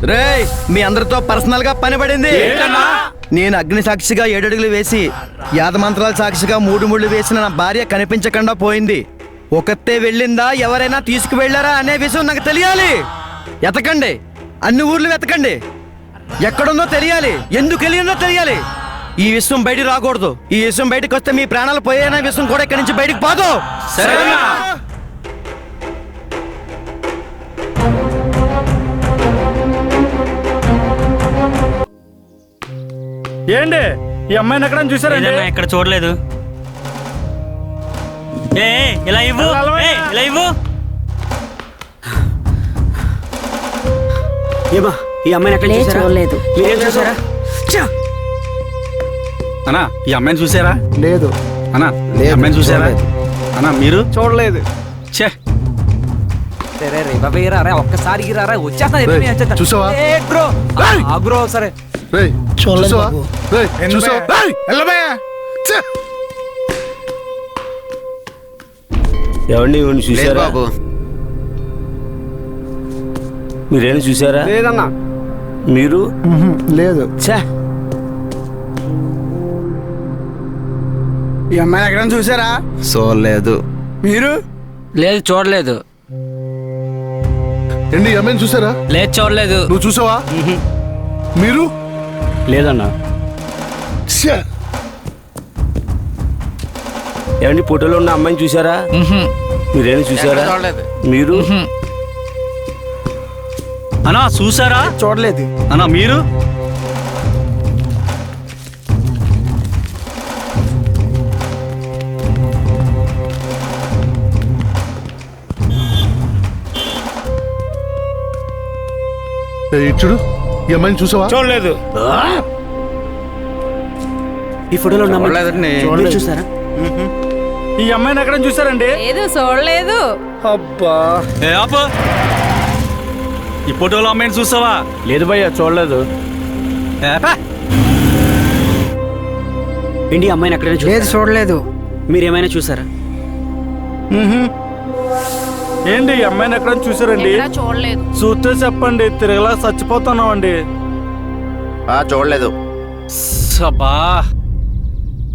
రేయ్, మీ అందరితో పర్సనల్ గా పని పడింది. నేను అగ్ని సాక్షిగా 7 అడుగులు వేసి యాదమంత్రాల సాక్షిగా 3 ముళ్ళు వేసిన నా భార్య కనిపించకుండా పోయింది. ఒకతే వెళ్ళిందా, ఎవరైనా తీసుకువెళ్లారా అనే విషయం నాకు తెలియాలి. ఎతకండి, అన్ని ఊర్లు వెతకండి, ఎక్కడుందో తెలియాలి, ఎందుకు వెళ్ళిందో తెలియాలి. ఈ విషయం బయటికి రాకూడదు. ఈ విషయం బయటకు వస్తే మీ ప్రాణాలు పోయేనా విషయం కూడా ఇక్కడి నుంచి బయటకు పోదు. ఏంటి ఈ అమ్మాయిని ఎక్కడ చూసారండి? ఇక్కడ చూడలేదు. ఇలా ఇవ్వు, ఇలా ఇవ్వు. ఏమా ఈ అమ్మాయిని ఎక్కడ చూడలేదు? మీరేం చూసారా? అన్నా ఈ అమ్మాయిని చూసారా? లేదు అన్నా ఈ అమ్మాయిని చూసారా? అన్నా మీరు చూడలేదు. ఛే, సరే రే బాబాయ్ రా, ఒక్కసారి రారా, వచ్చేస్తా. చూసావా? ఆగ్రో సరే ఎవరిని చూసారా బాబు? మీరేం చూసారా? లేదన్నా. మీరు? లేదు. ఈ అమ్మాయిని ఎక్కడ చూసారా? చూడలేదు. మీరు? లేదు, చూడలేదు. ఏంటి ఈ అమ్మాయిని చూసారా? లేదు, చూడలేదు. నువ్వు చూసావా? మీరు? లేదన్నా. ఏమండి ఫోటోలో ఉన్న అమ్మాయిని చూసారా? మీరేం చూసారా? మీరు? అన్నా చూసారా? చూడలేదు. అన్నా మీరు? చూడు, ఈ అమ్మాయిని చూసావా? చూడలేదు. ఈ ఫోటోలో ఉన్న అమ్మాయిని చూసారా? ఈ అమ్మాయిని ఎక్కడ చూసారండి? లేదు, చూడలేదు. అబ్బా, ఆపు. ఈ ఫోటోలో అమ్మాయిని చూసావా? లేదు భయ్యా, చూడలేదు. ఏంటి అమ్మాయిని ఎక్కడైనా లేదు, చూడలేదు. మీరేమైనా చూసారా? ఏంటి ఈ అమ్మాయిని ఎక్కడ చూసారండి? చూడలేదు. చూస్తే చెప్పండి, తిరగలా చచ్చిపోతున్నాం అండి. చూడలేదు. సబ్బా.